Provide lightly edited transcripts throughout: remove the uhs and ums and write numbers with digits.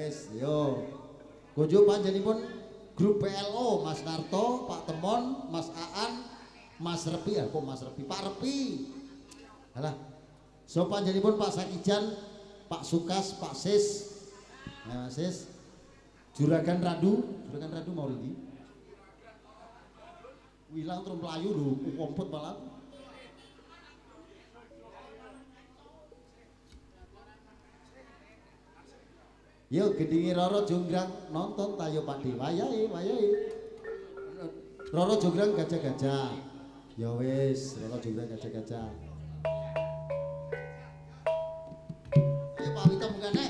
wis, yo. Gojo panjenipun grup PLO, Mas Narto, Pak Temon, Mas Aan, Mas Repi, kok Mas Repi, Pak Repi. Alah. So panjenipun Pak Sakijan, Pak Sukas, Pak Sis. Nah, Sis. Juragan Radu mau iki. Wilang terus melayu lho, kompet malah. Yo gendingi Roro Jonggrang nonton tayo Pakde. Wayahe. Roro Jonggrang gajah-gajah. Ya wis, Roro Jonggrang gajah-gajah. Ayo Pak Wito mungkane.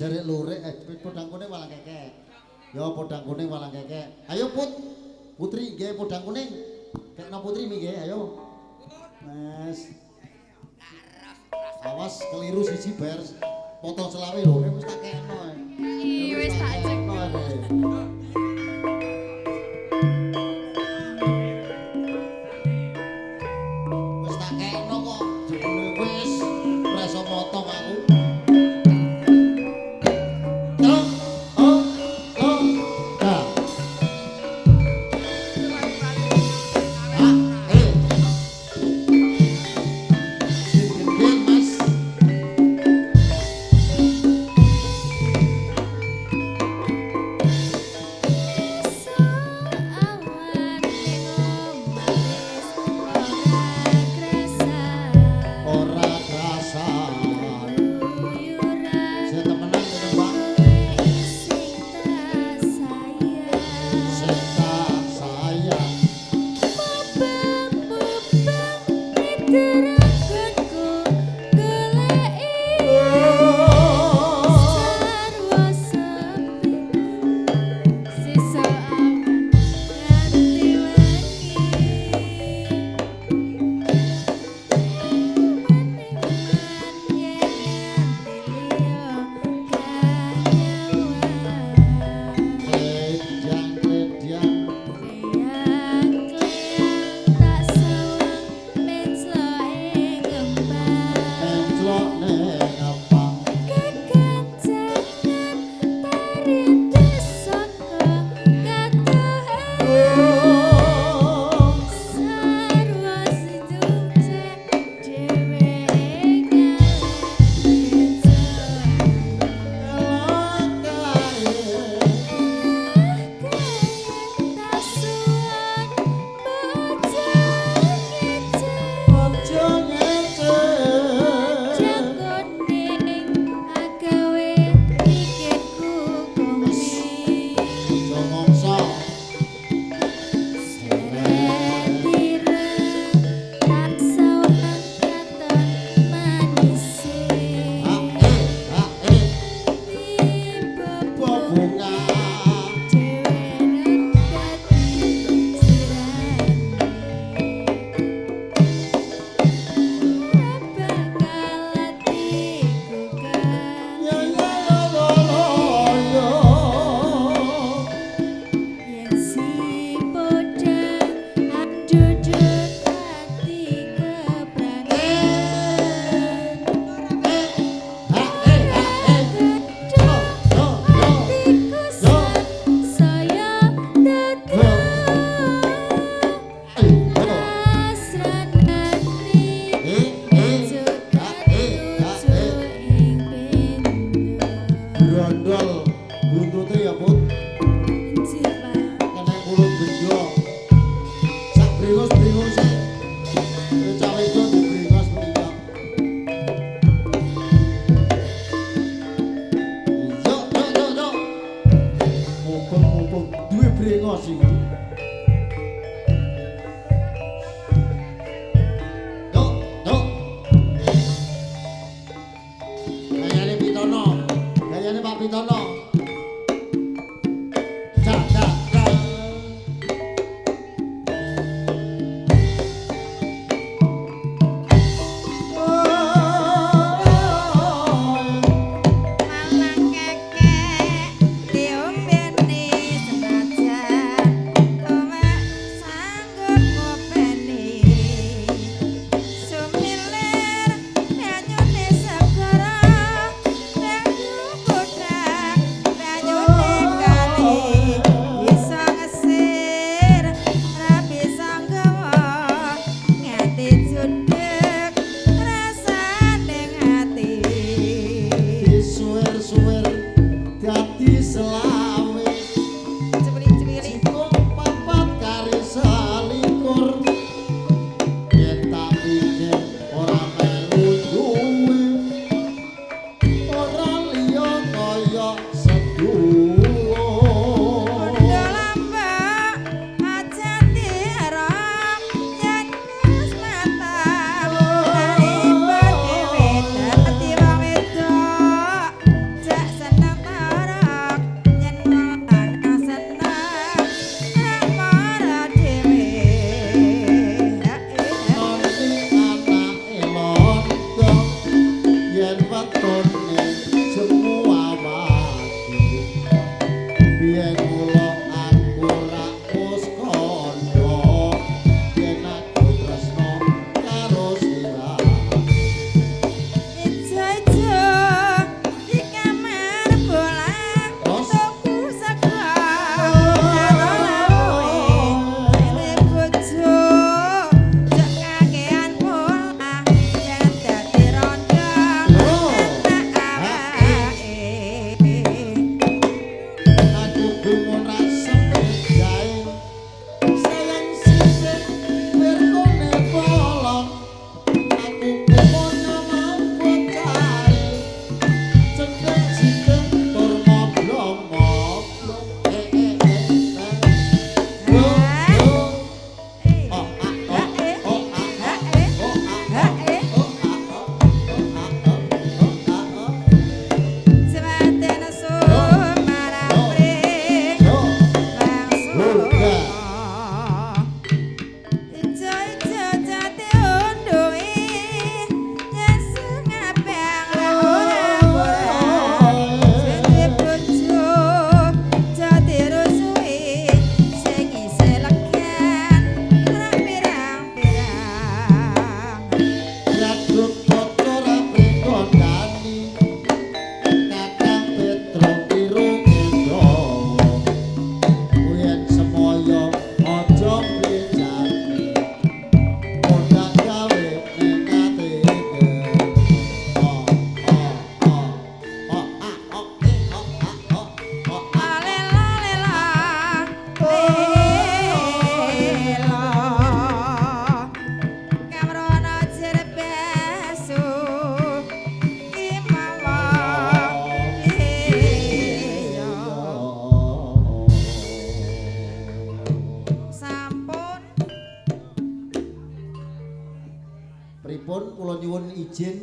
Jarek lurik podang kuning walang kekek. Ya podang kuning walang kekek. Ayo Putri nggih podang kuning. Kekno Putri nggih ayo. Mas. Awas keliru siji bar potong selawe lho wis tak kekno. Wis tak cekno. Wis tak kekno kok jebule wis ora iso motong aku. Kapitono. Cak cak cak. Malang kekek diombeni senajan kowe sanggup ngopeni sumilir banyune segara banyu kodak banyune kali bisa ngesir ra bisa nggawa nganti jundek rasane ati Suwer-suwer dadi selawe. cebili-cebili Cukup papat kari selikur. Yen tak pikir ora melu duwe. Ora liya kaya sedulur. Udah lambak aja dirok yen wis matang daripada dhewe dadi wong wedok jak seneng tarok yen wong lanang seneng lemara dhewe Nanti anake londo yen wetone semua wati. Biyen kula aku rakus kondo yen aku tresno karo sirah. ijo-ijo di kamar bola tuku sego karo lawe dhewe bojo jek kakean bola yen dadi rondo enak awake Aku gumun rasane jae sayang sisih berkone bolong. Aku gumun mampu cari cendek-cendek tur moblong-moblong. Sebaten sumarapring langsung ijo-ijo jati unduhi yesu ngabang ra ora-ora sing bojo jati rusuhi sing isih legan ra pirang-pirang Radut bocor prikondani Kakang Petro irung endro Kuyen semoyo aja bejani Undang gawe ning ati oh Alela lela lela Kamrono jerbesu Imawa iya Sampun Pripun kula nyuwun izin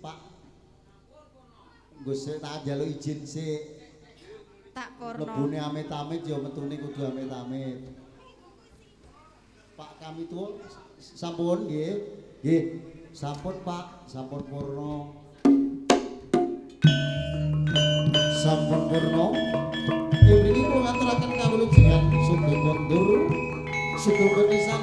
Pak Gus tak njaluk izin sik tak purno lebune amit-amit ya metune kudu amit-amit. Pak kami tuwa sampun nggih. Nggih, sampun Pak, sampun purna. Sampun purna. Ing mriki kula ngaturaken kawulujengan sugeng kondur, sugeng pisan